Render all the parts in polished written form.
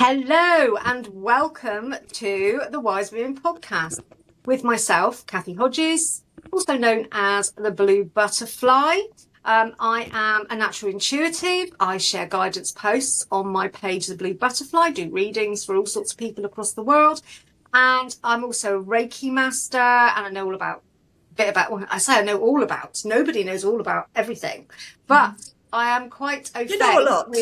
Hello and welcome to the Wise Women podcast with myself, Kathy Hodges, also known as the Blue Butterfly. I am a natural intuitive. I share guidance posts on my page, the Blue Butterfly, do readings for all sorts of people across the world. And I'm also a Reiki master, and I know all about, I know all about, nobody knows all about everything, but I am quite au fait. You know a lot.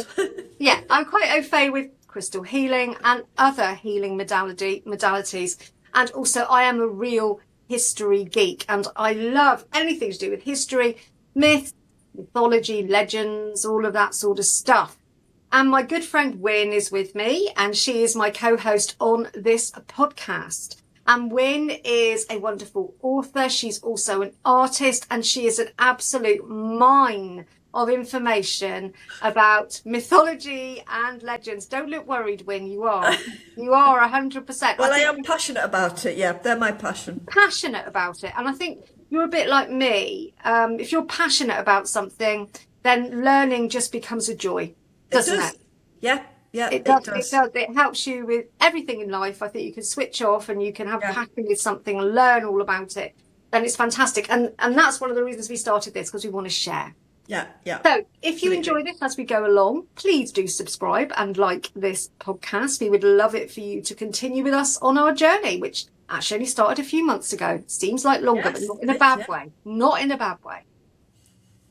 I'm quite au fait with crystal healing and other healing modalities. And also I am a real history geek, and I love anything to do with history, myth, mythology, legends, all of that sort of stuff. And my good friend Win is with me, and she is my co-host on this podcast. And Win is a wonderful author. She's also an artist, and she is an absolute mine of information about mythology and legends. Don't look worried, Win. You are 100%. Well, I am passionate about it. Yeah, they're my passion. Passionate about it. And I think you're a bit like me. If you're passionate about something, then learning just becomes a joy, doesn't it? Yeah, it does. It helps you with everything in life. I think you can switch off and you can have passion with something and learn all about it. And it's fantastic. And that's one of the reasons we started this, because we want to share. Yeah. So if you enjoy this as we go along, please do subscribe and like this podcast. We would love it for you to continue with us on our journey, which actually only started a few months ago. Seems like longer, but not in a bad way. Not in a bad way.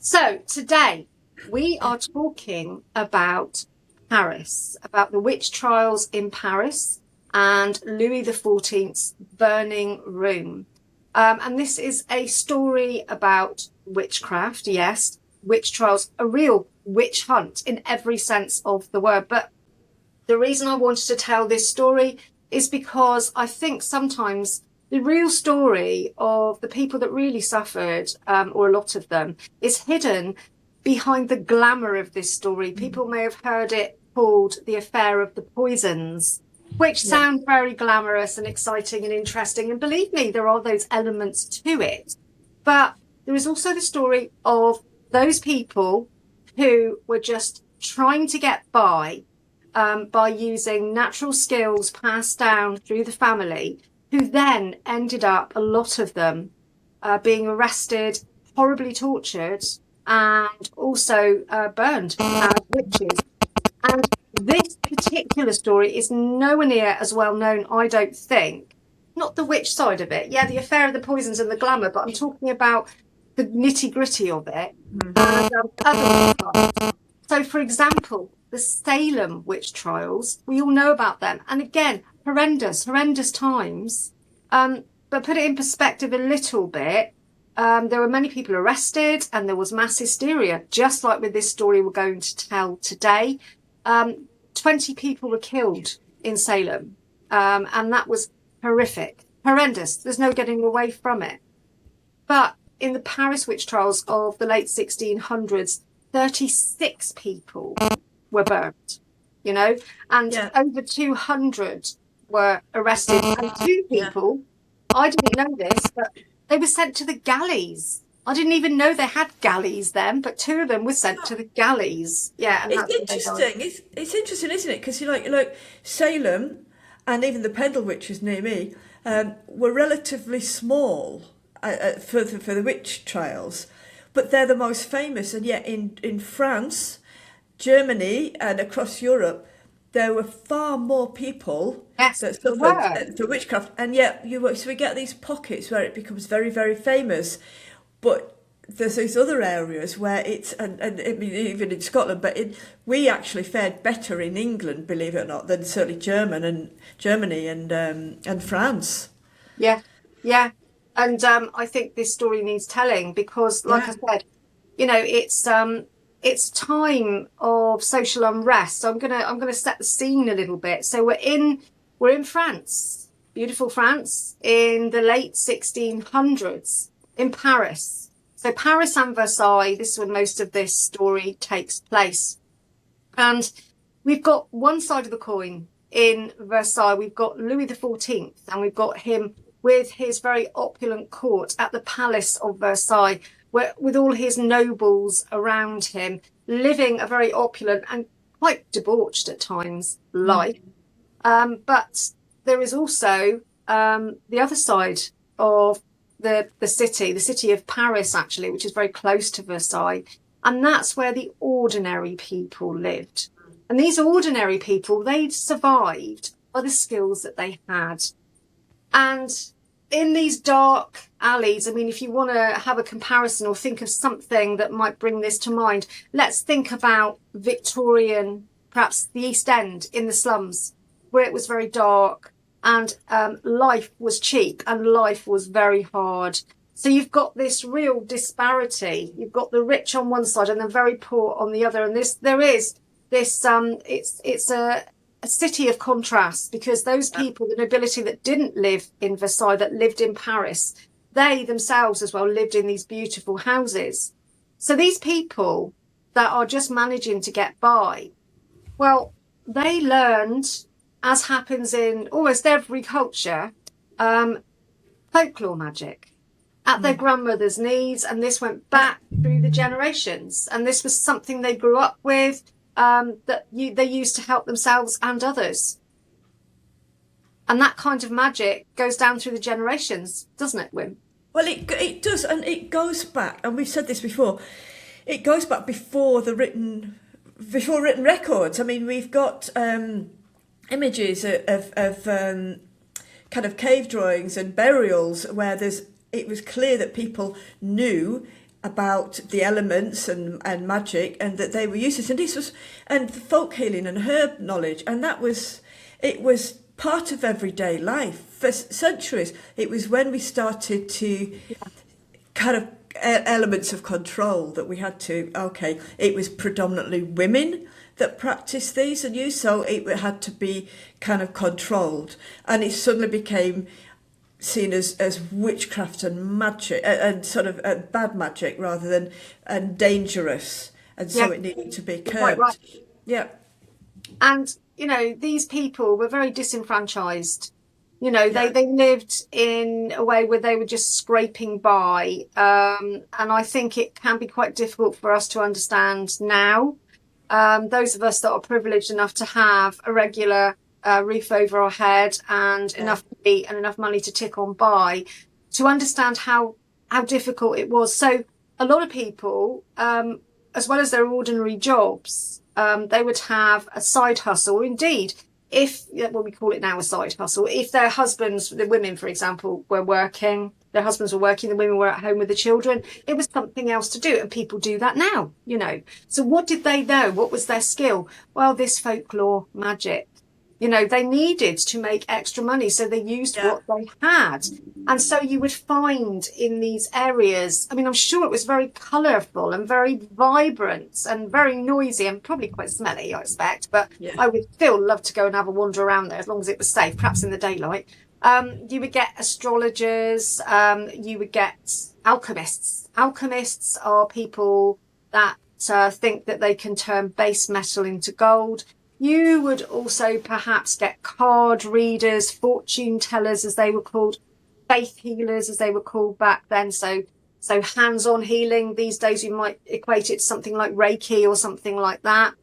So today we are talking about Paris, about the witch trials in Paris and Louis XIV's burning room. And this is a story about witchcraft, yes. Witch trials, a real witch hunt in every sense of the word. But the reason I wanted to tell this story is because I think sometimes the real story of the people that really suffered, or a lot of them, is hidden behind the glamour of this story. People may have heard it called the affair of the poisons, which sound very glamorous and exciting and interesting. And believe me, there are those elements to it. But there is also the story of those people who were just trying to get by using natural skills passed down through the family, who then ended up, a lot of them, being arrested, horribly tortured, and also burned as witches. And this particular story is nowhere near as well known, I don't think. Not the witch side of it. Yeah, the affair of the poisons and the glamour, but I'm talking about the nitty-gritty of it. And other trials. So, for example, the Salem witch trials, we all know about them. And again, horrendous times. But put it in perspective a little bit. There were many people arrested and there was mass hysteria, just like with this story we're going to tell today. 20 people were killed in Salem. And that was horrific, horrendous. There's no getting away from it. But in the Paris witch trials of the late 1600s, 36 people were burnt, and over 200 were arrested. And 2 people, I didn't know this, but they were sent to the galleys. I didn't even know they had galleys then, but 2 of them were sent to the galleys. Yeah, and it's interesting. It's interesting, isn't it? Because like Salem and even the Pendle witches near me were relatively small for the witch trials, but they're the most famous. And yet in France, Germany, and across Europe, there were far more people that suffered for witchcraft. And yet so we get these pockets where it becomes very, very famous. But there's these other areas where it's, and I mean, even in Scotland, but we actually fared better in England, believe it or not, than certainly Germany and France. Yeah. And I think this story needs telling because, like I said, it's time of social unrest. So I'm gonna set the scene a little bit. So we're in France, beautiful France, in the late 1600s, in Paris. So Paris and Versailles, this is where most of this story takes place. And we've got one side of the coin in Versailles. We've got Louis XIV, and we've got him with his very opulent court at the Palace of Versailles, with all his nobles around him, living a very opulent and quite debauched at times life. But there is also the other side of the city of Paris, actually, which is very close to Versailles. And that's where the ordinary people lived. And these ordinary people, they'd survived by the skills that they had. And in these dark alleys, I mean, if you want to have a comparison or think of something that might bring this to mind, let's think about Victorian, perhaps the East End in the slums, where it was very dark and life was cheap and life was very hard. So you've got this real disparity. You've got the rich on one side and the very poor on the other. And it's a city of contrasts, because those people, the nobility that didn't live in Versailles, that lived in Paris, they themselves as well lived in these beautiful houses. So these people that are just managing to get by, well, they learned, as happens in almost every culture, folklore magic at their grandmother's knees, and this went back through the generations, and this was something they grew up with, they used to help themselves and others. And that kind of magic goes down through the generations, doesn't it, Wim? Well, it does, and it goes back, and we've said this before, it goes back before written records. I mean, we've got images of kind of cave drawings and burials where it was clear that people knew about the elements and magic, and that they were used to, and folk healing and herb knowledge, and it was part of everyday life for centuries. It was when we started to kind of elements of control that we had to, it was predominantly women that practiced these and used, so it had to be kind of controlled, and it suddenly became seen as witchcraft and magic, and sort of bad magic rather than and dangerous, and so it needed to be curbed. Quite right. Yeah. And these people were very disenfranchised. They lived in a way where they were just scraping by, and I think it can be quite difficult for us to understand now. Those of us that are privileged enough to have a regular roof over our head and enough to eat and enough money to tick on by, to understand how difficult it was. So a lot of people, as well as their ordinary jobs, they would have a side hustle. Indeed, we call it now a side hustle, if their husbands, the women, for example, were working, their husbands were working, the women were at home with the children, it was something else to do. And people do that now, So what did they know? What was their skill? Well, this folklore magic. They needed to make extra money, so they used what they had. And so you would find in these areas, I mean, I'm sure it was very colourful and very vibrant and very noisy and probably quite smelly, I expect. But I would still love to go and have a wander around there as long as it was safe, perhaps in the daylight. You would get astrologers, you would get alchemists. Alchemists are people that think that they can turn base metal into gold. You would also perhaps get card readers, fortune tellers, as they were called, faith healers, as they were called back then. So hands-on healing. These days you might equate it to something like Reiki or something like that.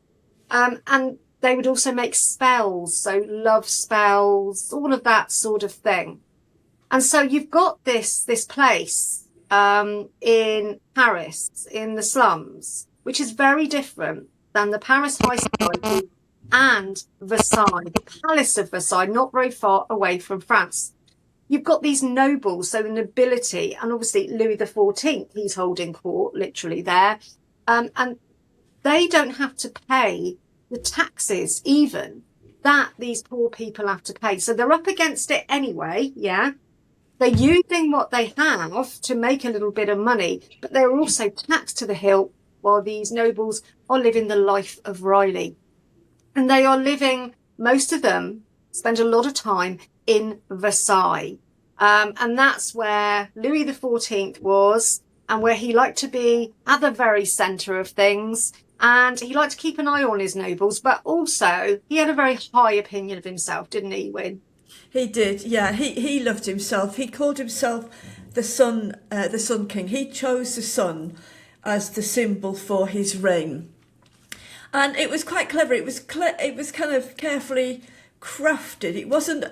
And they would also make spells, so love spells, all of that sort of thing. And so you've got this place in Paris, in the slums, which is very different than the Paris high society and Versailles, the Palace of Versailles, not very far away from France. You've got these nobles, so the nobility, and obviously Louis XIV, he's holding court literally there. And they don't have to pay the taxes even that these poor people have to pay. So they're up against it anyway, yeah. They're using what they have to make a little bit of money, but they're also taxed to the hilt, while these nobles are living the life of Riley. And they are living, most of them spend a lot of time in Versailles. And that's where Louis XIV was, and where he liked to be at the very centre of things. And he liked to keep an eye on his nobles, but also he had a very high opinion of himself, didn't he, Win? He did, yeah. He loved himself. He called himself the Sun King. He chose the sun as the symbol for his reign. And it was quite clever. It was kind of carefully crafted. It wasn't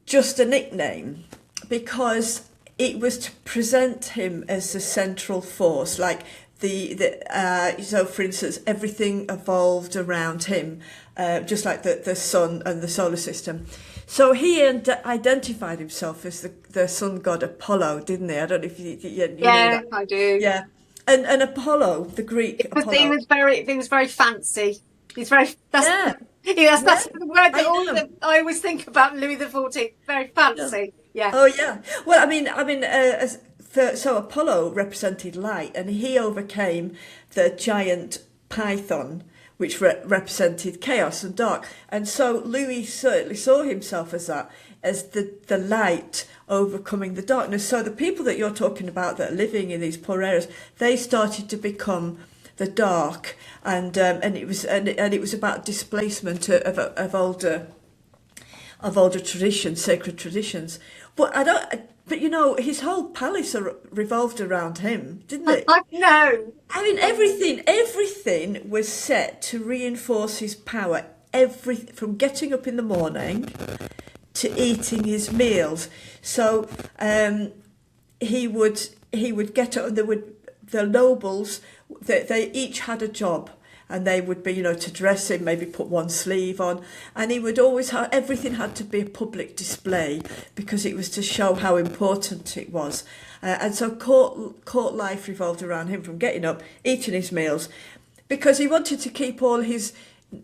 just a nickname, because it was to present him as the central force, like so for instance, everything evolved around him, just like the sun and the solar system. So he identified himself as the sun god Apollo, didn't he? I don't know if you knew Yeah, that. I do. Yeah, and Apollo, the Greek He Apollo. was very fancy. He's very that's Yeah, that's yeah, the word that I know. I always think about Louis XIV. Very Yeah. fancy. Yeah. Oh yeah. Well, so Apollo represented light, and he overcame the giant python, which represented chaos and dark. And so Louis certainly saw himself as that, as the light overcoming the darkness. So the people that you're talking about that are living in these poor areas, they started to become the dark, and it was about displacement of older traditions, sacred traditions. But I don't. But you know, his whole palace revolved around him, didn't it? I know. I mean, everything was set to reinforce his power. From getting up in the morning to eating his meals. So he would get up, and the nobles. They each had a job, and they would be, to dress him, maybe put one sleeve on, and he would always have, everything had to be a public display, because it was to show how important it was. And so court life revolved around him, from getting up, eating his meals, because he wanted to keep all his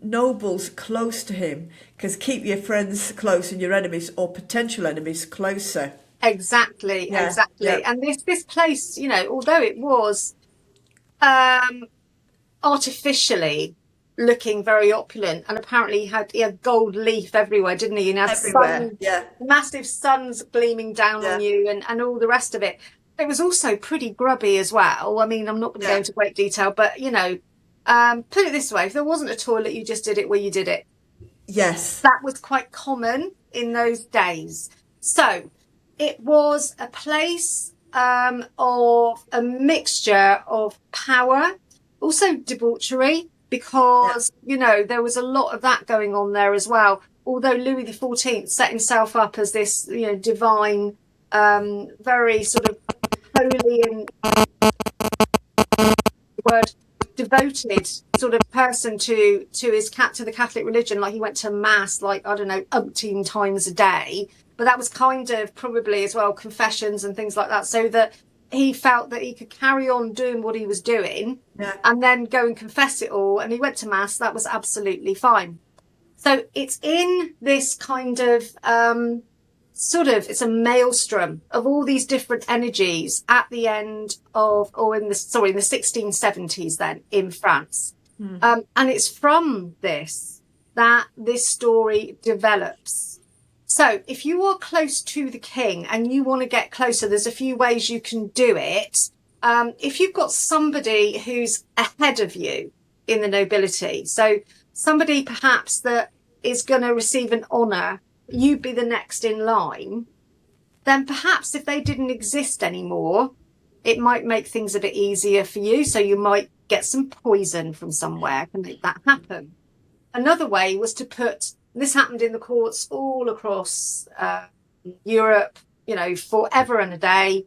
nobles close to him, because keep your friends close and your enemies or potential enemies closer. Exactly, Yeah, exactly. yeah, And this place, although it was um artificially looking very opulent, and apparently he had gold leaf everywhere, didn't he? And had everywhere. sun, Yeah, massive suns gleaming down on yeah, you, and all the rest of it. It was also pretty grubby as well. I mean, I'm not going to go yeah. into great detail, but put it this way: if there wasn't a toilet, you just did it where you did it. Yes. That was quite common in those days. So it was a place of a mixture of power, also debauchery, Yeah. because, there was a lot of that going on there as well. Although Louis XIV set himself up as this, divine, very sort of holy and word devoted sort of person to the Catholic religion. Like, he went to mass, like, I don't know, umpteen times a day. But that was kind of probably as well confessions and things like that, so that he felt that he could carry on doing what he was doing Yeah. and then go and confess it all. And he went to mass. That was absolutely fine. So it's in this kind of it's a maelstrom of all these different energies at the end of, or in the 1670s then in France. And it's from this that this story develops. So if you are close to the king and you want to get closer, there's a few ways you can do it. If you've got somebody who's ahead of you in the nobility, so somebody perhaps that is going to receive an honour, you be the next in line, then perhaps if they didn't exist anymore, it might make things a bit easier for you. So you might get some poison from somewhere to make that happen. Another way was to put, this happened in the courts all across Europe, forever and a day.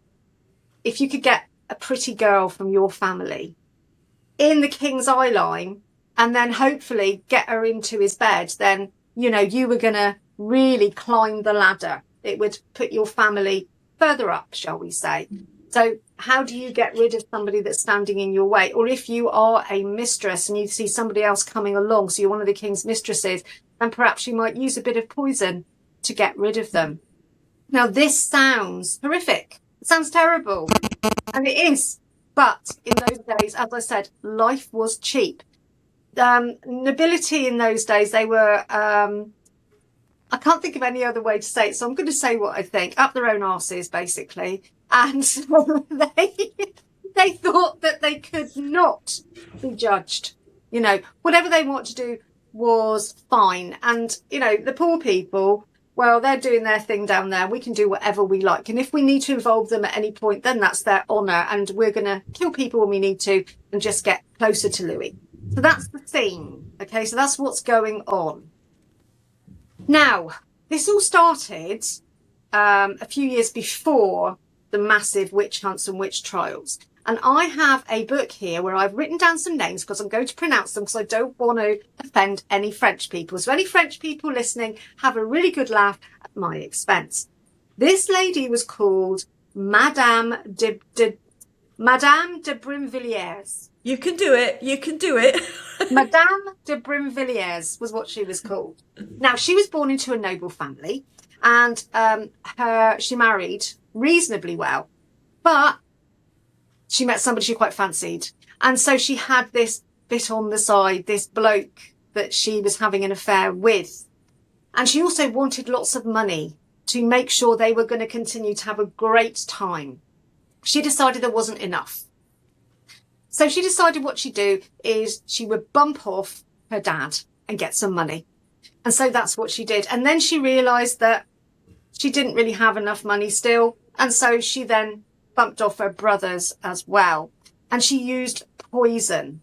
If you could get a pretty girl from your family in the king's eye line, and then hopefully get her into his bed, then, you were going to really climb the ladder. It would put your family further up, shall we say. So how do you get rid of somebody that's standing in your way? Or if you are a mistress and you see somebody else coming along, so you're one of the king's mistresses, and perhaps you might use a bit of poison to get rid of them. Now, this sounds horrific. It sounds terrible. And it is. But in those days, as I said, life was cheap. Nobility in those days, they were, I can't think of any other way to say it, so I'm going to say what I think, up their own arses, basically. And they thought that they could not be judged. Whatever they want to do was fine. And, the poor people, well, they're doing their thing down there. We can do whatever we like. And if we need to involve them at any point, then that's their honour. And we're going to kill people when we need to and just get closer to Louis. So that's the theme. Okay, so that's what's going on. Now, this all started a few years before the massive witch hunts and witch trials. And I have a book here where I've written down some names because I'm going to pronounce them because I don't want to offend any French people. So any French people listening, have a really good laugh at my expense. This lady was called Madame de Brinvilliers. You can do it. You can do it. Madame de Brinvilliers was what she was called. Now, she was born into a noble family, and she married reasonably well, but she met somebody she quite fancied. And so she had this bit on the side, this bloke that she was having an affair with. And she also wanted lots of money to make sure they were going to continue to have a great time. She decided there wasn't enough. So she decided what she'd do is she would bump off her dad and get some money. And so that's what she did. And then she realised that she didn't really have enough money still. And so she then bumped off her brothers as well. And she used poison.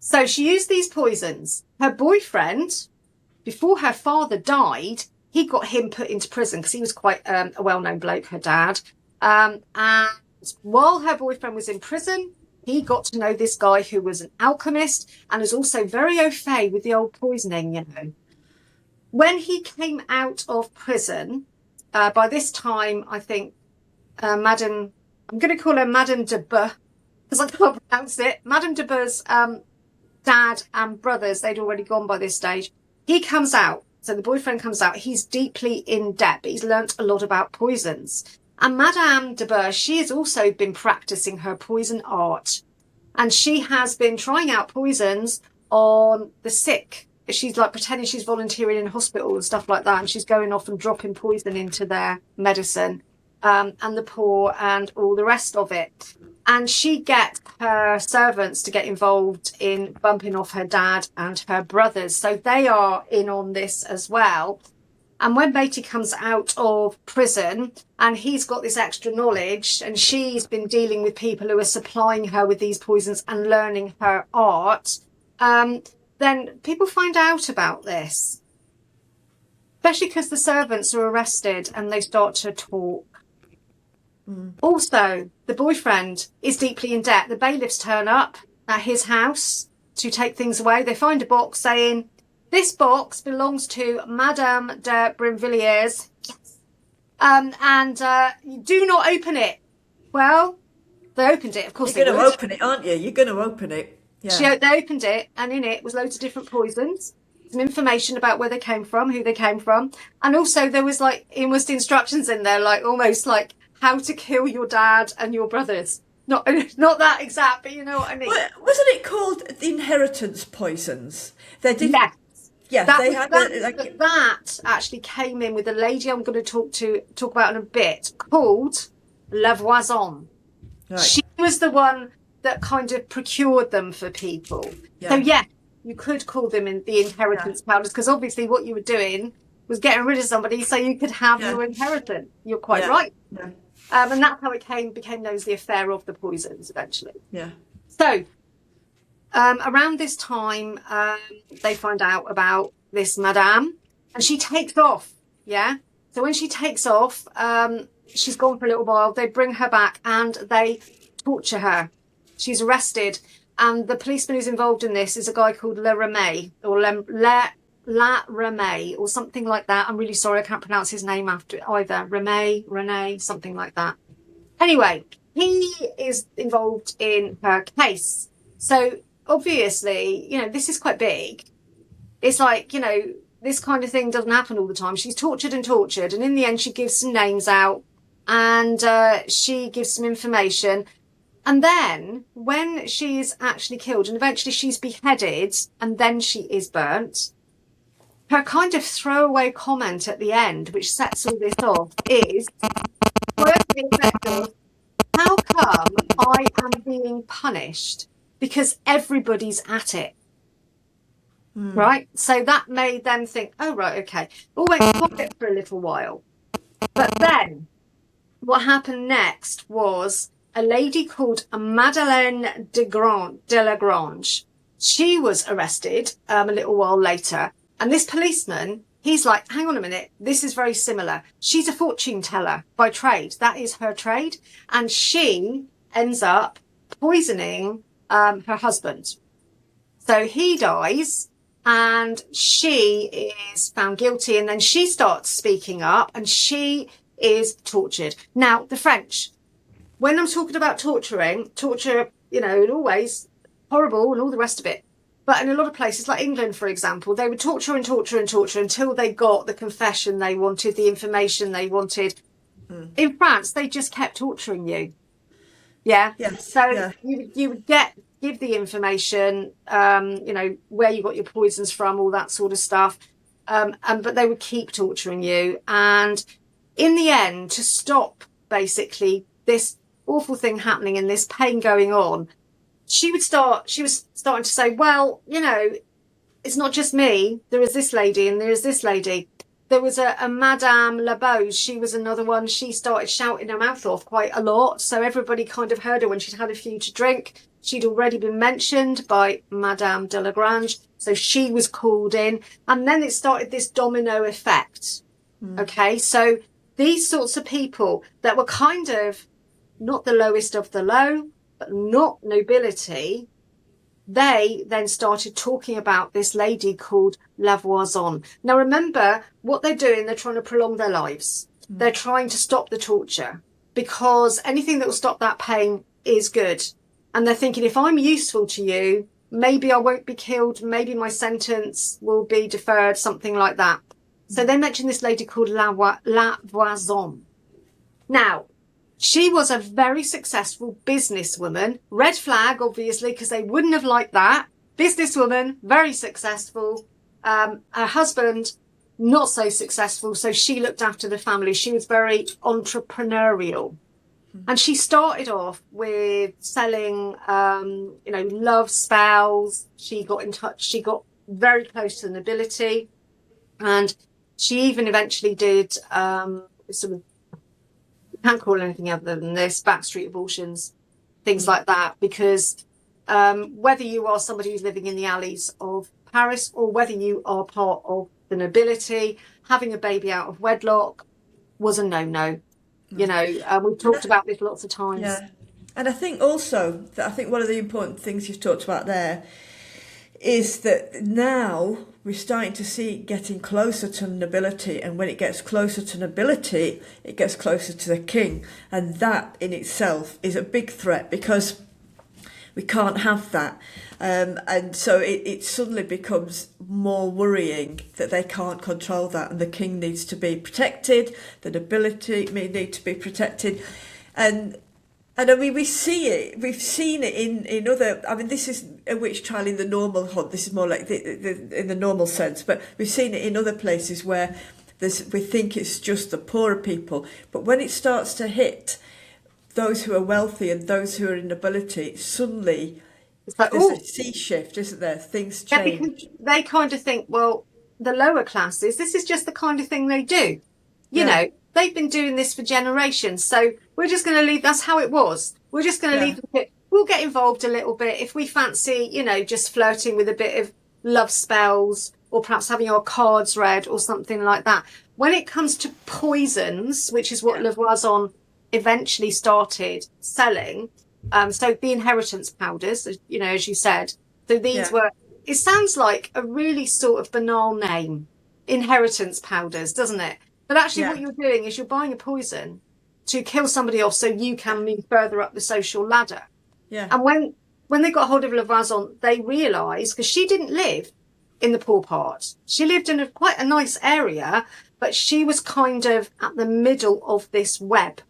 So she used these poisons. Her boyfriend, before her father died, he got him put into prison because he was quite a well-known bloke, her dad. And while her boyfriend was in prison, he got to know this guy who was an alchemist and was also very au fait with the old poisoning, you know. When he came out of prison, by this time, I think, I'm going to call her Madame de Bourgh, because I can't pronounce it. Madame de Bourgh's dad and brothers, they'd already gone by this stage. He comes out, so the boyfriend comes out. He's deeply in debt, but he's learnt a lot about poisons. And Madame de Bourgh, she has also been practicing her poison art. And she has been trying out poisons on the sick. She's like pretending she's volunteering in a hospital and stuff like that. And she's going off and dropping poison into their medicine. And the poor and all the rest of it. And she gets her servants to get involved in bumping off her dad and her brothers. So they are in on this as well. And when Beatty comes out of prison and he's got this extra knowledge and she's been dealing with people who are supplying her with these poisons and learning her art, then people find out about this. Especially because the servants are arrested and they start to talk. Also, the boyfriend is deeply in debt. The bailiffs turn up at his house to take things away. They find a box saying, "This box belongs to Madame de Brinvilliers, and you do not open it." Well, they opened it. Of course, you're going to open it, aren't you? You're going to open it. Yeah. They opened it, and in it was loads of different poisons, some information about where they came from, who they came from, and also there was like almost instructions in there, like almost like how to kill your dad and your brothers. Not that exact, but you know what I mean. Well, wasn't it called the inheritance poisons? They did. Yeah. That that actually came in with a lady I'm going to talk about in a bit called Voisin. Right. She was the one that kind of procured them for people. Yeah. So yeah, you could call them in the inheritance powders because obviously what you were doing was getting rid of somebody so you could have your inheritance. You're quite right. Yeah. And that's how it became known as the affair of the poisons eventually. Yeah. So around this time, they find out about this madame and she takes off. Yeah. So when she takes off, she's gone for a little while. They bring her back and they torture her. She's arrested. And the policeman who's involved in this is a guy called Le Ramey or La Ramey or something like that. I'm really sorry, I can't pronounce his name after it either. Renee, something like that. Anyway, he is involved in her case. So obviously, you know, this is quite big. It's like, you know, this kind of thing doesn't happen all the time. She's tortured and tortured. And in the end, she gives some names out and she gives some information. And then when she's actually killed and eventually she's beheaded and then she is burnt, her kind of throwaway comment at the end, which sets all this off, is, how come I am being punished? Because everybody's at it. Right? So that made them think, oh, right, okay. All went quiet for a little while. But then what happened next was a lady called Madeleine de Lagrange. She was arrested a little while later. And this policeman he's like, hang on a minute, this is very similar. She's a fortune teller by trade. That is her trade. And she ends up poisoning her husband. So he dies and she is found guilty, and then she starts speaking up and she is tortured. Now, the French, when I'm talking about torture, you know, always horrible and all the rest of it. But in a lot of places, like England, for example, they would torture and torture and torture until they got the confession they wanted, the information they wanted. In France, they just kept torturing you. Yeah. Yes. So Yeah. you would give the information, you know, where you got your poisons from, all that sort of stuff. But they would keep torturing you. And in the end, to stop basically this awful thing happening and this pain going on, she was starting to say, well, you know, it's not just me. There is this lady and there is this lady. There was a Madame Labose. She was another one. She started shouting her mouth off quite a lot. So everybody kind of heard her when she'd had a few to drink. She'd already been mentioned by Madame de Lagrange. So she was called in. And then it started this domino effect. Okay, so these sorts of people that were kind of not the lowest of the low, but not nobility, they then started talking about this lady called La Voisin. Now, remember, what they're doing, they're trying to prolong their lives. They're trying to stop the torture, because anything that will stop that pain is good. And they're thinking, if I'm useful to you, maybe I won't be killed. Maybe my sentence will be deferred, something like that. So they mentioned this lady called La Voisin. Now, she was a very successful businesswoman. Red flag, obviously, because they wouldn't have liked that. Businesswoman, very successful. Her husband, not so successful. So she looked after the family. She was very entrepreneurial. And she started off with selling, you know, love spells. She got in touch. She got very close to the nobility. And she even eventually did sort of, can't call it anything other than this, backstreet abortions, things like that, because whether you are somebody who's living in the alleys of Paris or whether you are part of the nobility, having a baby out of wedlock was a no-no. You know, we've talked about this lots of times. Yeah. And I think also that one of the important things you've talked about there is that now we're starting to see it getting closer to nobility, and when it gets closer to nobility, it gets closer to the king, and that in itself is a big threat, because we can't have that, and so it suddenly becomes more worrying that they can't control that, and the king needs to be protected, the nobility need to be protected, and I mean, we've seen it in other, I mean, this is a witch trial in the normal hunt, this is more like in the normal sense, but we've seen it in other places where we think it's just the poorer people, but when it starts to hit those who are wealthy and those who are in nobility, suddenly It's like, there's oh, a sea shift, isn't there? Things yeah, change. because they kind of think, well, the lower classes, this is just the kind of thing they do. You Yeah. know, they've been doing this for generations. So we're just going to leave. That's how it was. We're just going to Yeah. leave it. We'll get involved a little bit if we fancy, you know, just flirting with a bit of love spells or perhaps having our cards read or something like that. When it comes to poisons, which is what Yeah. Lavoisin eventually started selling, so the inheritance powders, you know, as you said, so these Yeah. were, it sounds like a really sort of banal name, inheritance powders, doesn't it? But actually Yeah. what you're doing is you're buying a poison to kill somebody off so you can move further up the social ladder. Yeah. And when they got hold of Lavoisin, they realised, because she didn't live in the poor part. She lived in quite a nice area, but she was kind of at the middle of this web.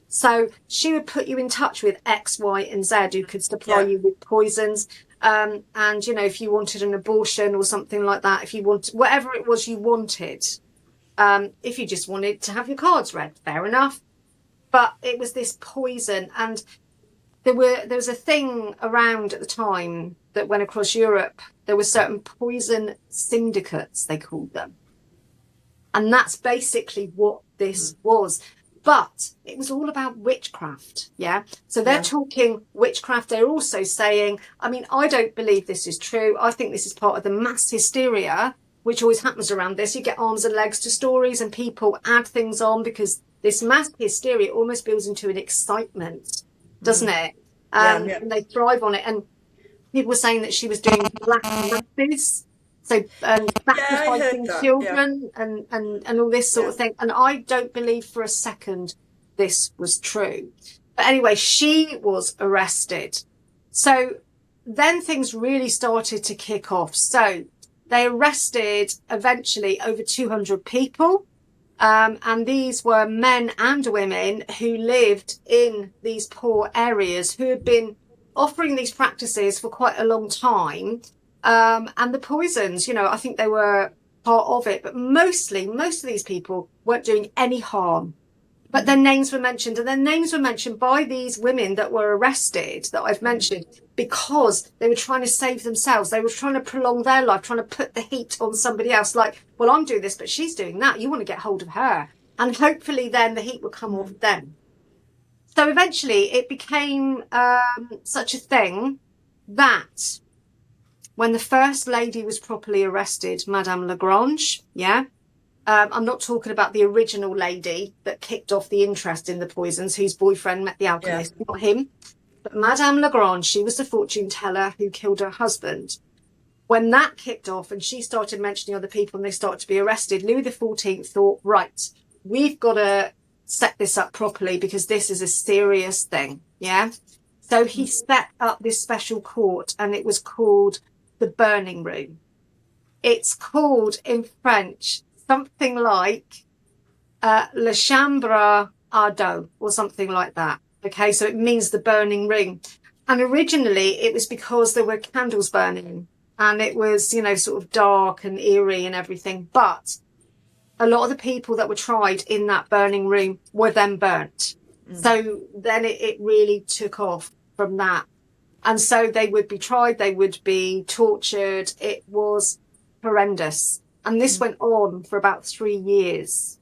So she would put you in touch with X, Y, and Z who could supply Yeah. you with poisons. And, you know, if you wanted an abortion or something like that, if you want whatever it was you wanted, if you just wanted to have your cards read, fair enough. But it was this poison, and there was a thing around at the time that went across Europe. There were certain poison syndicates, they called them. And that's basically what this was. But it was all about witchcraft, yeah? So they're talking witchcraft. They're also saying, I mean, I don't believe this is true. I think this is part of the mass hysteria which always happens around this. You get arms and legs to stories and people add things on because this mass hysteria almost builds into an excitement, doesn't it? And they thrive on it. And people were saying that she was doing black masses, so sacrificing children and all this sort of thing. And I don't believe for a second this was true. But anyway, she was arrested. So then things really started to kick off. So they arrested eventually over 200 people. And these were men and women who lived in these poor areas who had been offering these practices for quite a long time. And the poisons, I think they were part of it, but mostly, most of these people weren't doing any harm. But their names were mentioned, and their names were mentioned by these women that were arrested that I've mentioned because they were trying to save themselves. They were trying to prolong their life, trying to put the heat on somebody else. Like, well, I'm doing this, but she's doing that. You want to get hold of her. And hopefully then the heat will come off them. So eventually it became such a thing that when the First Lady was properly arrested, Madame Lagrange, I'm not talking about the original lady that kicked off the interest in the poisons, whose boyfriend met the alchemist, not him. But Madame Lagrange, she was the fortune teller who killed her husband. When that kicked off and she started mentioning other people and they started to be arrested, Louis XIV thought, right, we've got to set this up properly because this is a serious thing. So he set up this special court and it was called the Burning Room. It's called in French something like Le Chambre Ardente or something like that. Okay, so it means the burning ring. And originally it was because there were candles burning and it was, sort of dark and eerie and everything. But a lot of the people that were tried in that burning room were then burnt. So then it really took off from that. And so they would be tried, they would be tortured. It was horrendous. And this went on for about 3 years.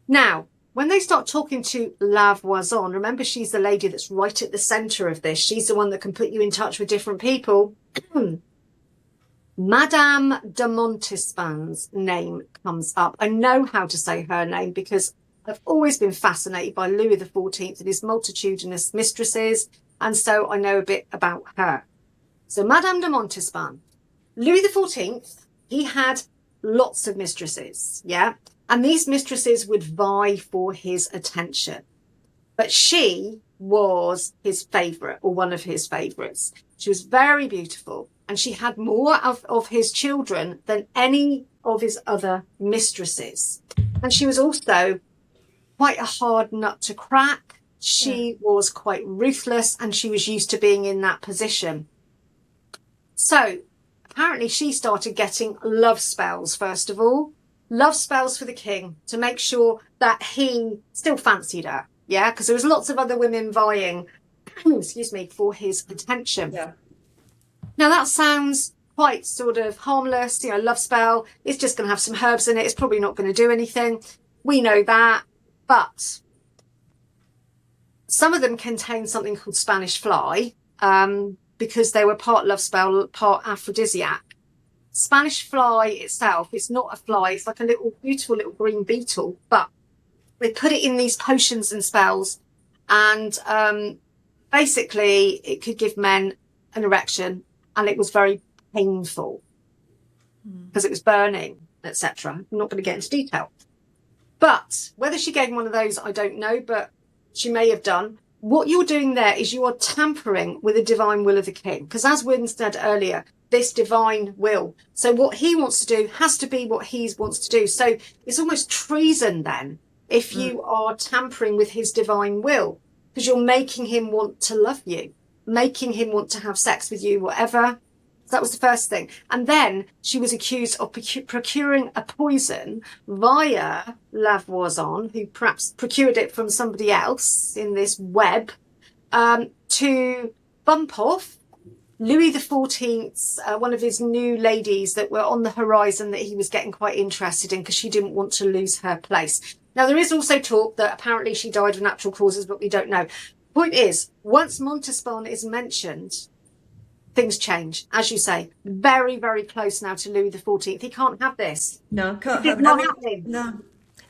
Now, when they start talking to La Voisin, remember she's the lady that's right at the centre of this. She's the one that can put you in touch with different people. Madame de Montespan's name comes up. I know how to say her name because I've always been fascinated by Louis XIV and his multitudinous mistresses. And so I know a bit about her. So Madame de Montespan, Louis XIV, he had lots of mistresses, and these mistresses would vie for his attention. But she was his favourite, or one of his favourites. She was very beautiful, and she had more of his children than any of his other mistresses. And she was also quite a hard nut to crack. She was quite ruthless, and she was used to being in that position. So apparently she started getting love spells, first of all. Love spells for the king to make sure that he still fancied her. Because there was lots of other women vying, for his attention. Now that sounds quite sort of harmless, love spell. It's just going to have some herbs in it. It's probably not going to do anything. We know that. But some of them contain something called Spanish fly, because they were part love spell, part aphrodisiac. Spanish fly itself, it's not a fly, it's like a little beautiful little green beetle, but they put it in these potions and spells, and basically it could give men an erection, and it was very painful because it was burning, etc. I'm not going to get into detail. But whether she gave him one of those, I don't know, but she may have done. What you're doing there is you are tampering with the divine will of the king. Because as Wynne said earlier, this divine will. So what he wants to do has to be what he wants to do. So it's almost treason then if you are tampering with his divine will. Because you're making him want to love you. Making him want to have sex with you, whatever. So that was the first thing. And then she was accused of procuring a poison via La Voisin, who perhaps procured it from somebody else in this web, to bump off Louis XIV's, one of his new ladies that were on the horizon that he was getting quite interested in because she didn't want to lose her place. Now, there is also talk that apparently she died of natural causes, but we don't know. Point is, once Montespan is mentioned, things change. As you say, very, very close now to Louis XIV. He can't have this. No, can't It's have it. I not mean, happening. no.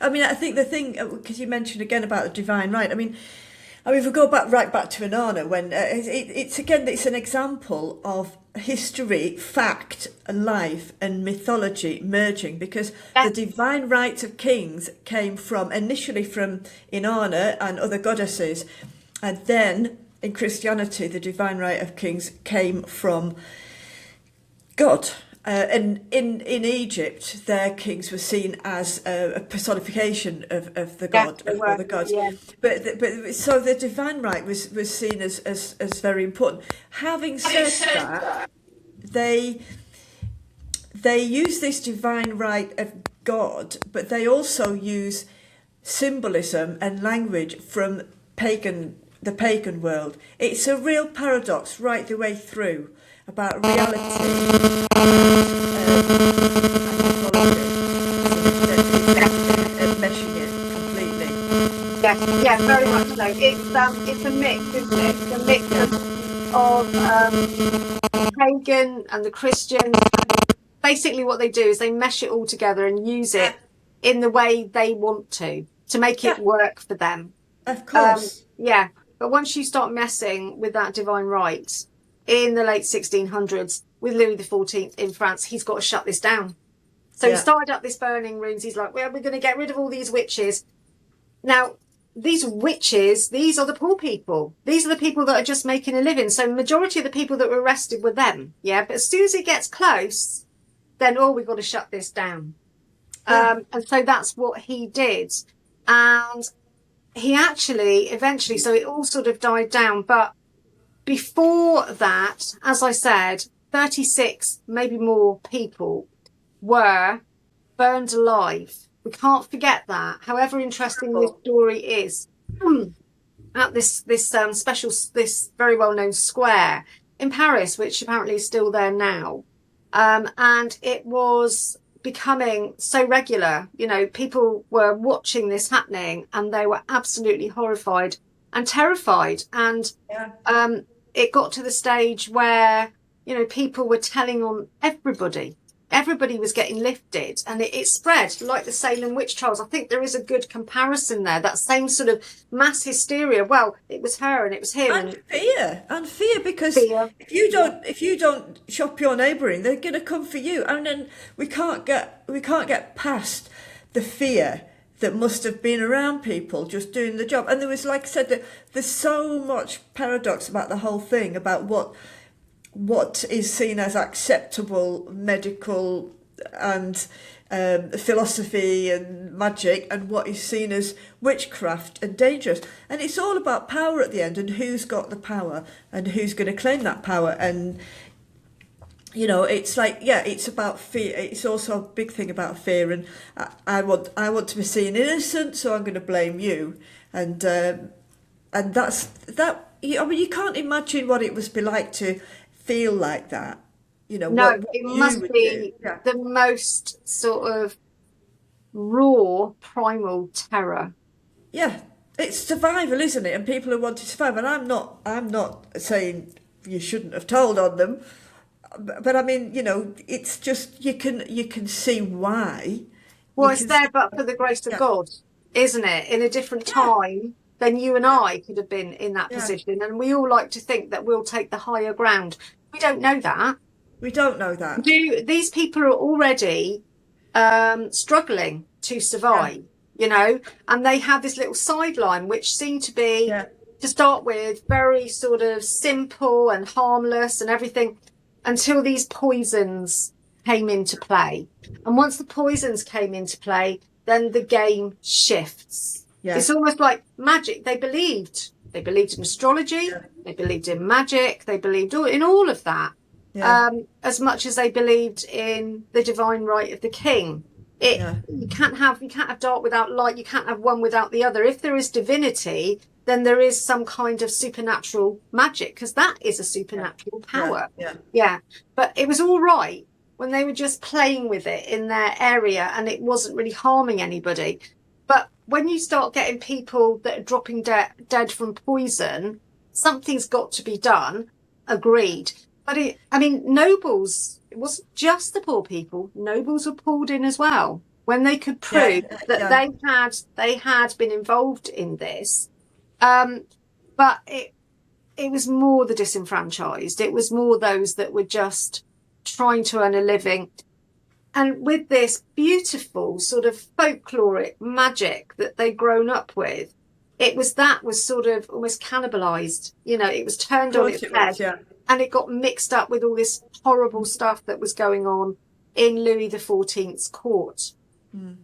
I mean, I think the thing, because you mentioned again about the divine right. I mean, if we go right back to Inanna, when it's an example of history, fact, life, and mythology merging, because the divine right of kings came initially from Inanna and other goddesses, and then in Christianity, the divine right of kings came from God. And in Egypt, their kings were seen as a personification of the god, of the gods. Yeah. But so the divine right was seen as very important. Having said that, they use this divine right of God, but they also use symbolism and language from the pagan world. It's a real paradox right the way through about reality. Meshing it completely. Yeah, very much so. It's a mix, isn't it? It's a mix of the pagan and the Christian. Basically, what they do is they mesh it all together and use it in the way they want to make it work for them. Of course. Yeah, but once you start messing with that divine right in the late 1600s with Louis XIV in France, he's got to shut this down. So he started up this burning rooms. He's like, well, we're going to get rid of all these witches. Now, these witches, these are the poor people. These are the people that are just making a living. So majority of the people that were arrested were them. Yeah, but as soon as it gets close, then, we've got to shut this down. And so that's what he did. And he actually, eventually, so it all sort of died down. But before that, as I said, 36, maybe more people were burned alive. We can't forget that. However interesting this story is, at this very well-known square in Paris, which apparently is still there now. And it was becoming so regular, people were watching this happening and they were absolutely horrified and terrified. And it got to the stage where, people were telling on everybody. Everybody was getting lifted, and it spread like the Salem witch trials. I think there is a good comparison there. That same sort of mass hysteria. Well, it was her and it was him. And fear, because if you don't shop your neighbour in, they're going to come for you. And then we can't get past the fear that must have been around people just doing the job. And there was, like I said, there's so much paradox about the whole thing, about what is seen as acceptable medical and philosophy and magic, and what is seen as witchcraft and dangerous. And it's all about power at the end, and who's got the power and who's going to claim that power. And it's like, it's about fear. It's also a big thing about fear. And I want to be seen innocent, so I'm going to blame you. And that's that. I mean, you can't imagine what it must be like to feel like that. No, it must be the most sort of raw, primal terror. Yeah, it's survival, isn't it? And people who want to survive. And I'm not saying you shouldn't have told on them, but I mean, it's just you can see why. Well, it's there, but for the grace of God, isn't it? In a different time, then you and I could have been in that position. And we all like to think that we'll take the higher ground. We don't know that. We don't know that. These people are already struggling to survive, and they have this little sideline, which seemed to be, to start with, very sort of simple and harmless and everything, until these poisons came into play. And once the poisons came into play, then the game shifts. Yeah. It's almost like magic. They believed in astrology, they believed in magic, they believed in all of that, as much as they believed in the divine right of the king. You can't have dark without light. You can't have one without the other. If there is divinity, then there is some kind of supernatural magic, because that is a supernatural power. Yeah. But it was all right when they were just playing with it in their area and it wasn't really harming anybody. But when you start getting people that are dropping dead from poison, something's got to be done. Agreed. But I mean, nobles, it wasn't just the poor people. Nobles were pulled in as well when they could Yeah, prove that yeah. they had been involved in this. Um, but it was more the disenfranchised. It was more those that were just trying to earn a living. And with this beautiful sort of folkloric magic that they'd grown up with, that was sort of almost cannibalized. You know, it was Of turned on course its it head was, yeah. and it got mixed up with all this horrible stuff that was going on in Louis XIV's court. Mm.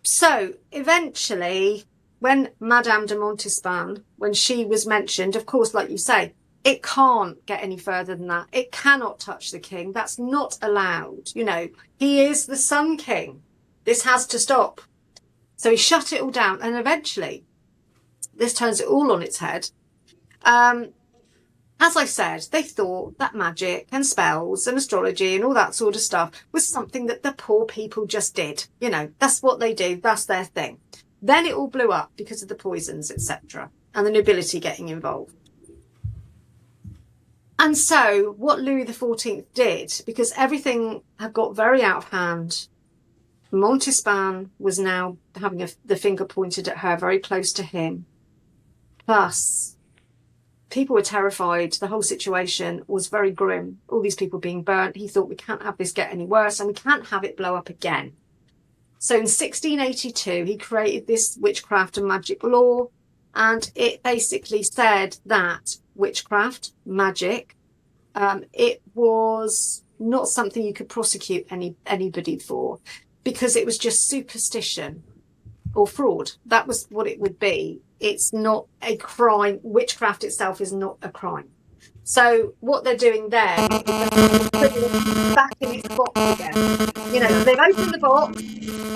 So eventually, when Madame de Montespan, when she was mentioned, of course, like you say, it can't get any further than that. It cannot touch the king. That's not allowed. You know, he is the Sun King. This has to stop. So he shut it all down. And eventually, this turns it all on its head. As I said, they thought that magic and spells and astrology and all that sort of stuff was something that the poor people just did. You know, that's what they do. That's their thing. Then it all blew up because of the poisons, etc., and the nobility getting involved. And so what Louis XIV did, because everything had got very out of hand, Montespan was now having the finger pointed at her, very close to him. Plus, people were terrified. The whole situation was very grim. All these people being burnt. He thought, we can't have this get any worse and we can't have it blow up again. So in 1682, he created this witchcraft and magic law. And it basically said that witchcraft, magic, it was not something you could prosecute anybody for, because it was just superstition or fraud. That was what it would be. It's not a crime. Witchcraft itself is not a crime. So what they're doing there is they're putting it back in its box again. You know, they've opened the box,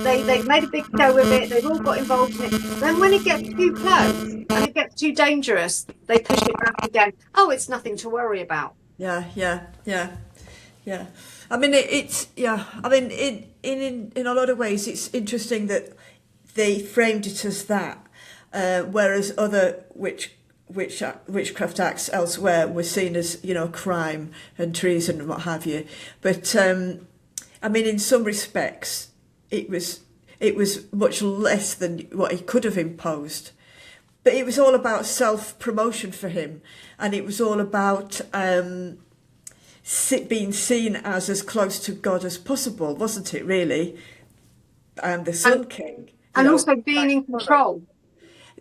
they've made a big show of it, they've all got involved in it. Then when it gets too close and it gets too dangerous, they push it back again. Oh, it's nothing to worry about. Yeah. I mean, it's yeah. I mean, in a lot of ways, it's interesting that they framed it as that, whereas other witchcraft acts elsewhere were seen as, you know, crime and treason and what have you. But I mean, in some respects, it was much less than what he could have imposed. But it was all about self-promotion for him, and it was all about being seen as close to God as possible, wasn't it, really? The Sun King. And also being in control.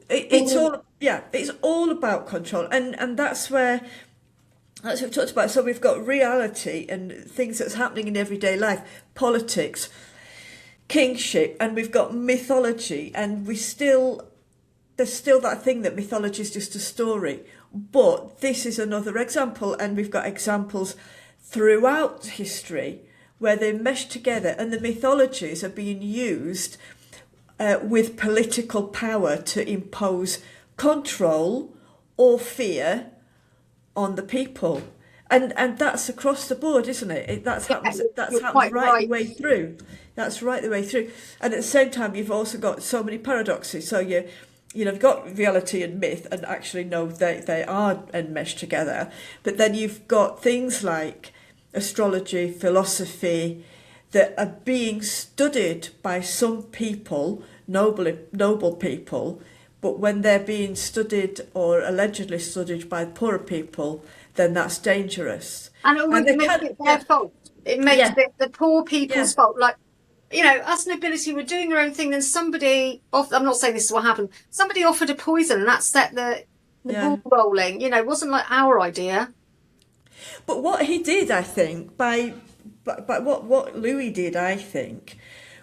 It's all about control, and that's what we've talked about. So we've got reality and things that's happening in everyday life, politics, kingship, and we've got mythology, and there's still that thing that mythology is just a story. But this is another example, and we've got examples throughout history where they mesh together, and the mythologies are being used with political power to impose control or fear on the people. And that's across the board, isn't it? That's happened right the way through. That's right the way through. And at the same time, you've also got so many paradoxes. So you've got reality and myth, and actually no, they are enmeshed together. But then you've got things like astrology, philosophy, that are being studied by some people, noble people, but when they're being studied or allegedly studied by poorer people, then that's dangerous. And it makes it their fault. It makes it the poor people's fault. Like, you know, us nobility were doing our own thing, then somebody, I'm not saying this is what happened, somebody offered a poison and that set the ball rolling. You know, it wasn't like our idea. But what he did, I think, by what Louis did, I think,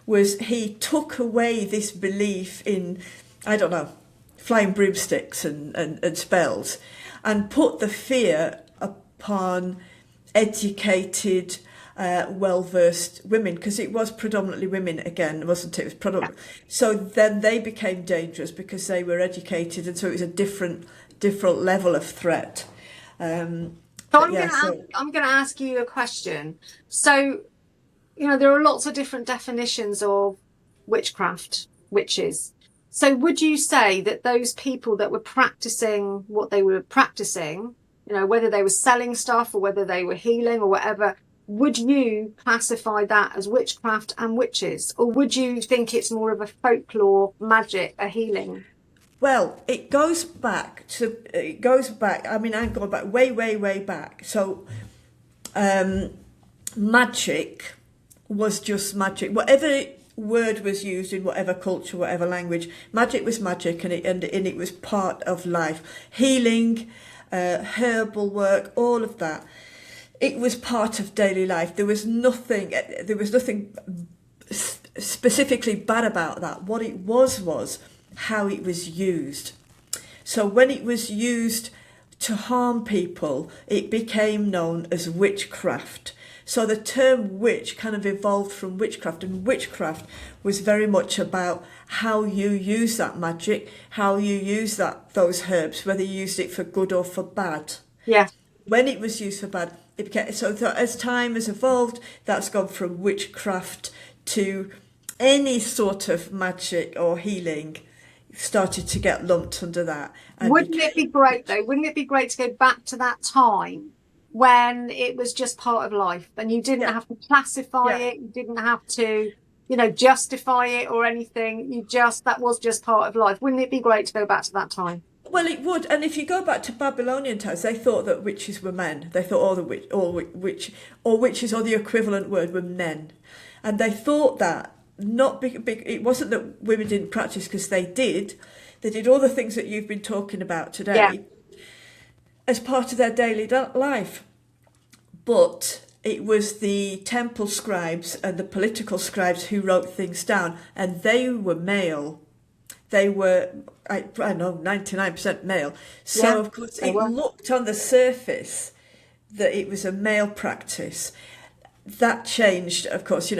was he took away this belief in, I don't know, flying broomsticks and spells, and put the fear upon educated, well-versed women, because it was predominantly women again, wasn't it? It was predominantly. So then they became dangerous because they were educated, and so it was a different level of threat. So I'm going to ask you a question. So, you know, there are lots of different definitions of witchcraft, witches. So would you say that those people that were practicing what they were practicing whether they were selling stuff or whether they were healing or whatever, would you classify that as witchcraft and witches? Or would you think it's more of a folklore, magic, a healing? Well, it goes back. I mean, I'm going back way, way, way back. So, magic was just magic. Whatever word was used in whatever culture, whatever language, magic was magic, and it was part of life. Healing, herbal work, all of that. It was part of daily life. There was nothing specifically bad about that. What it was how it was used. So when it was used to harm people, it became known as witchcraft. So the term witch kind of evolved from witchcraft, and witchcraft was very much about how you use that magic, how you use those herbs, whether you used it for good or for bad. Yeah. When it was used for bad, it became so as time has evolved, that's gone from witchcraft to any sort of magic or healing started to get lumped under that. And Wouldn't it be great though? Wouldn't it be great to go back to that time when it was just part of life and you didn't have to classify it, you didn't have to, justify it or anything. That was just part of life. Wouldn't it be great to go back to that time? Well, it would. And if you go back to Babylonian times, they thought that witches were men. They thought all witches or the equivalent word were men. And they thought that it wasn't that women didn't practice, because they did. They did all the things that you've been talking about today as part of their daily life. But it was the temple scribes and the political scribes who wrote things down, and they were male. They were, I know, 99% male. So, of course, it looked on the surface that it was a male practice. That changed, of course,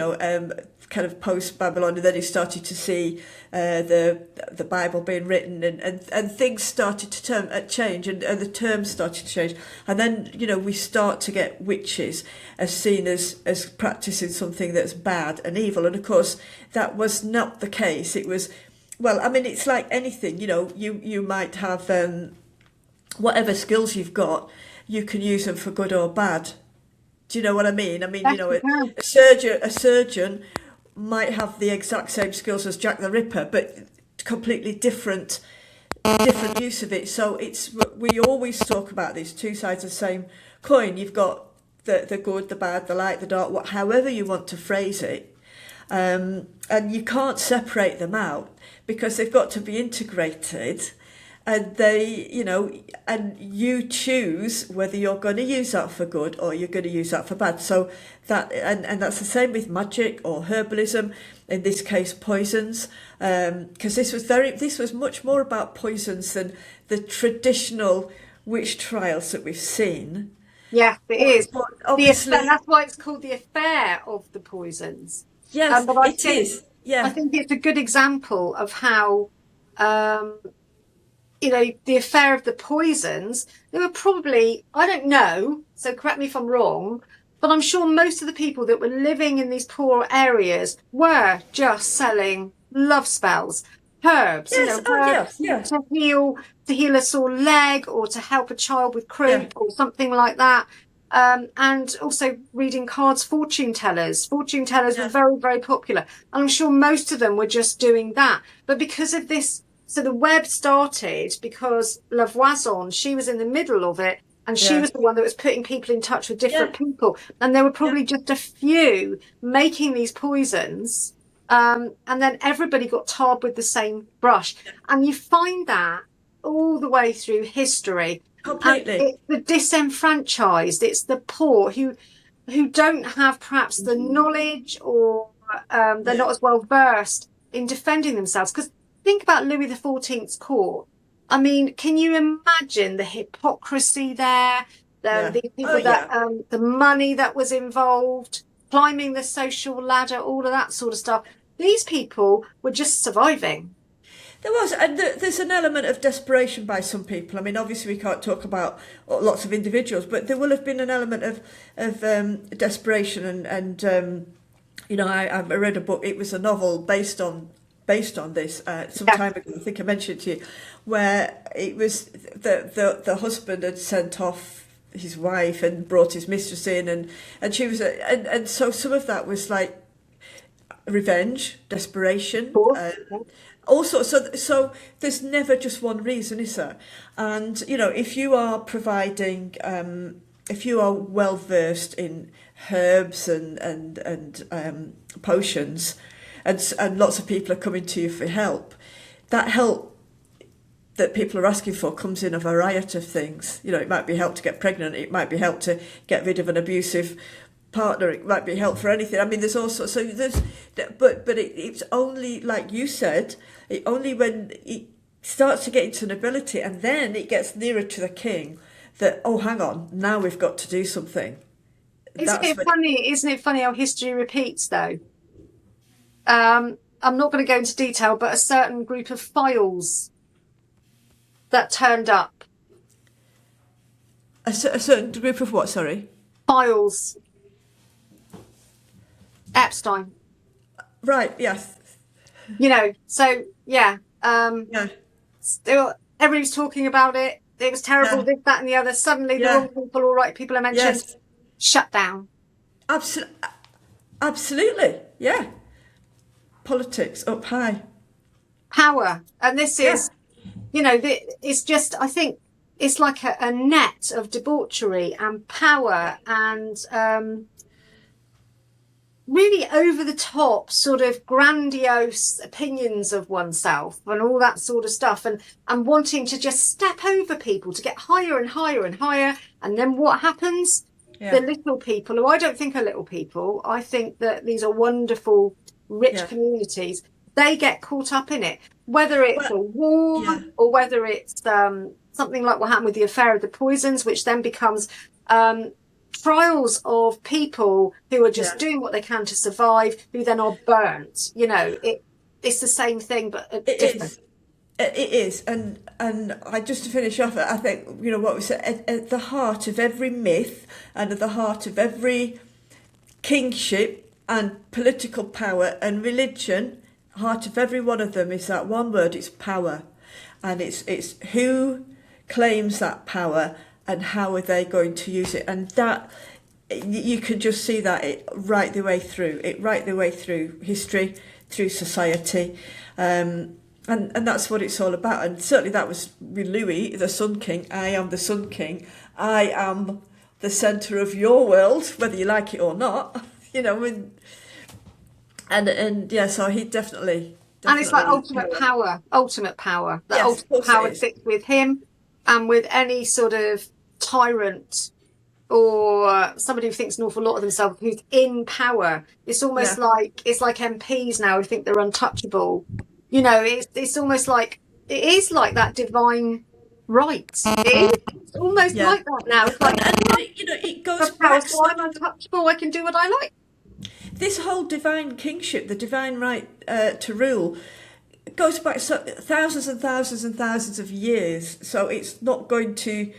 kind of post-Babylon, and then you started to see the Bible being written, and things started to change, and the terms started to change. And then, we start to get witches as seen as practicing something that's bad and evil. And, of course, that was not the case. It was... Well, I mean, it's like anything, you might have whatever skills you've got, you can use them for good or bad. Do you know what I mean? I mean, a surgeon might have the exact same skills as Jack the Ripper, but completely different use of it. So we always talk about these two sides of the same coin. You've got the good, the bad, the light, the dark, however you want to phrase it. And you can't separate them out because they've got to be integrated, and and you choose whether you're going to use that for good or you're going to use that for bad. So that, and that's the same with magic or herbalism, in this case poisons, because this was much more about poisons than the traditional witch trials that we've seen. Yes, it is. But obviously, that's why it's called the affair of the poisons. Yes, it is. Yeah, I think it's a good example of how, the affair of the poisons, they were probably, I don't know, so correct me if I'm wrong, but I'm sure most of the people that were living in these poor areas were just selling love spells, herbs, herbs to heal a sore leg or to help a child with croup or something like that. And also reading cards, fortune tellers. Fortune tellers were very, very popular. And I'm sure most of them were just doing that. But because of this, so the web started because Voisin, she was in the middle of it, and she was the one that was putting people in touch with different people. And there were probably just a few making these poisons. And then everybody got tarred with the same brush. And you find that all the way through history. Completely. It's the disenfranchised, it's the poor who don't have perhaps the knowledge, or they're not as well versed in defending themselves. Because think about Louis XIV's court. I mean, can you imagine the hypocrisy there? The people the money that was involved, climbing the social ladder, all of that sort of stuff. These people were just surviving. There was, and there's an element of desperation by some people. I mean, obviously we can't talk about lots of individuals, but there will have been an element of desperation. And I read a book. It was a novel based on based on this some time ago. I think I mentioned to you, where it was the husband had sent off his wife and brought his mistress in, and she was and so some of that was like revenge, desperation, also. So there's never just one reason, is there? And you know, if you are providing, if you are well versed in herbs and potions, and lots of people are coming to you for help, that help that people are asking for comes in a variety of things. You know, it might be help to get pregnant, it might be help to get rid of an abusive partner, it might be help for anything. I mean, there's also, so there's, but it's only, like you said, it only when it starts to get into nobility and then it gets nearer to the king that, oh, hang on, now we've got to do something. Isn't it funny how history repeats, though? I'm not going to go into detail, but a certain group of files that turned up. A certain group of what, sorry? Files. Epstein. Right, yes. You know, so, yeah. Still, everybody's talking about it. It was terrible, this, that and the other. Suddenly, the wrong people, all right people are mentioned. Shut down. Absolutely, yeah. Politics up high. Power. And this is, you know, it's just, I think, it's like a net of debauchery and power and really over the top sort of grandiose opinions of oneself and all that sort of stuff, and wanting to just step over people to get higher and higher and higher. And then what happens? The little people, who I don't think are little people, I think that these are wonderful, rich communities, they get caught up in it, whether it's a war or whether it's something like what happened with the affair of the poisons, which then becomes trials of people who are just doing what they can to survive, who then are burnt. You know, it's the same thing, but different. It is, and I just to finish off, I think, you know, what we said, at the heart of every myth and at the heart of every kingship and political power and religion, heart of every one of them is that one word: it's power, and it's who claims that power and how are they going to use it, and that you can just see that right the way through history, through society. And that's what it's all about. And certainly that was with Louis, the Sun King. I am the Sun King. I am the centre of your world, whether you like it or not. You know, and yeah, so he definitely and it's like ultimate power. Ultimate power sits with him and with any sort of tyrant or somebody who thinks an awful lot of themselves, who's in power. It's almost like MPs now who think they're untouchable. You know, it's almost like, it is like that divine right. It's almost like that now. It's like, and, you know, it goes back. So I'm untouchable, I can do what I like. This whole divine kingship, the divine right to rule, goes back thousands and thousands and thousands of years. So it's not going to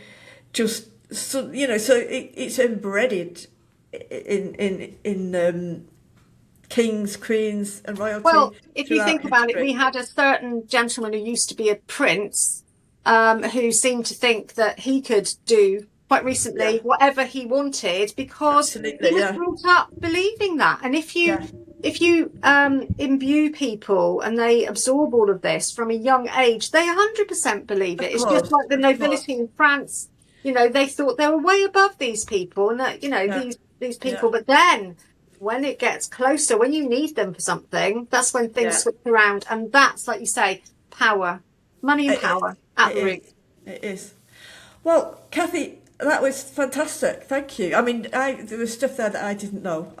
just, you know, so it's embedded in kings, queens and royalty. Well, if you think about it, we had a certain gentleman who used to be a prince, who seemed to think that he could do quite recently whatever he wanted because he was brought up believing that. And if you imbue people and they absorb all of this from a young age, they 100% believe it. It's just like the nobility in France. You know, they thought they were way above these people, and that, you know, these people. But then, when it gets closer, when you need them for something, that's when things switch around. And that's, like you say, power. Money and power at the root. It is. Well, Kathy, that was fantastic. Thank you. I mean, there was stuff there that I didn't know.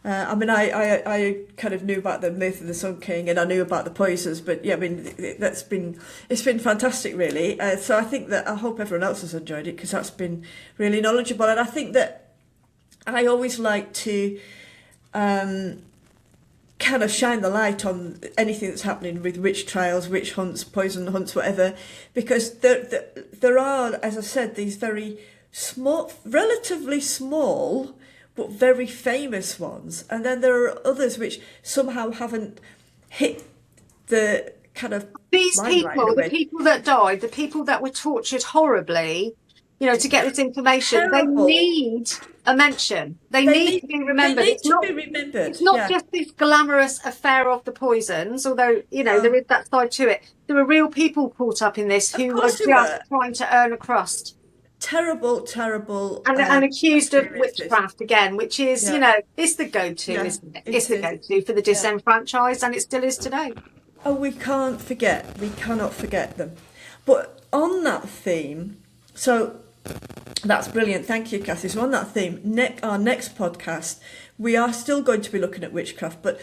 I mean, I kind of knew about the myth of the Sun King, and I knew about the poisons, but yeah, I mean, it's been fantastic, really. So I think that, I hope everyone else has enjoyed it, because that's been really knowledgeable. And I think that I always like to kind of shine the light on anything that's happening with witch trials, witch hunts, poison hunts, whatever, because there are, as I said, these very small, relatively small, but very famous ones, and then there are others which somehow haven't hit the kind of These limelight in a people, the way. people that died, the people that were tortured horribly, you know, to get this information, they Terrible. need a mention. They need to be They remembered. need to be remembered. It's not Yeah. just this glamorous affair of the poisons, although, you know, No. there is that side to it. There are real people caught up in this Of who are course just there were. trying to earn a crust. Terrible. And accused of experiences. witchcraft again, which is, Yeah. you know, it's the go-to, Yeah, isn't it? it It's the is. go-to for the disenfranchised, and it still is today. Oh, we cannot forget them. But on that theme, so that's brilliant. Thank you, Kathy. So on that theme, our next podcast, we are still going to be looking at witchcraft, but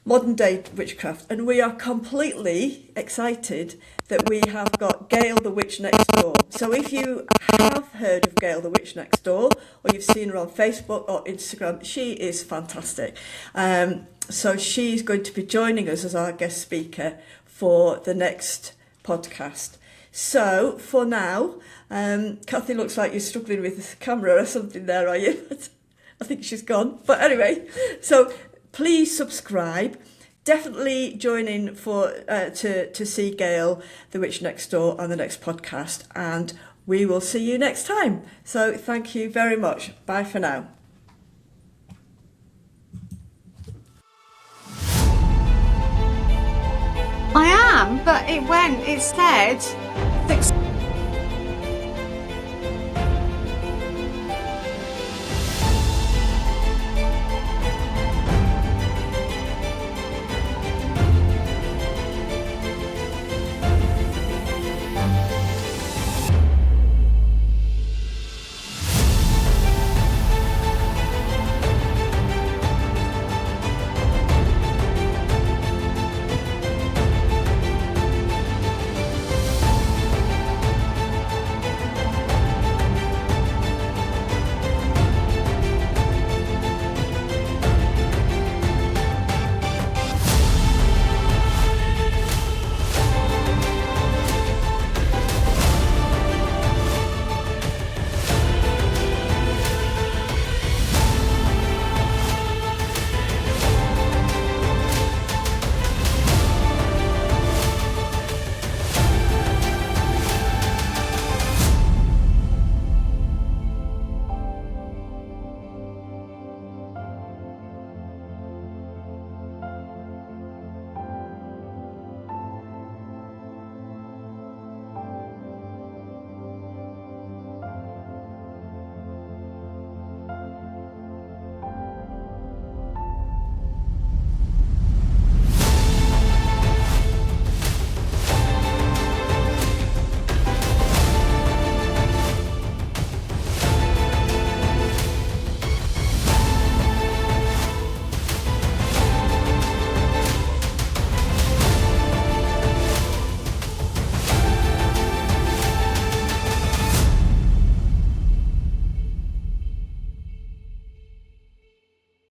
modern day witchcraft. And we are completely excited that we have got Gail the Witch Next Door. So if you have heard of Gail the Witch Next Door, or you've seen her on Facebook or Instagram, she is fantastic. So she's going to be joining us as our guest speaker for the next podcast. So for now, Kathy, looks like you're struggling with the camera or something there, are you? I think she's gone. But anyway, so please subscribe. Definitely join in for to see Gail, the Witch Next Door, on the next podcast, and we will see you next time. So thank you very much. Bye for now. I am, but it said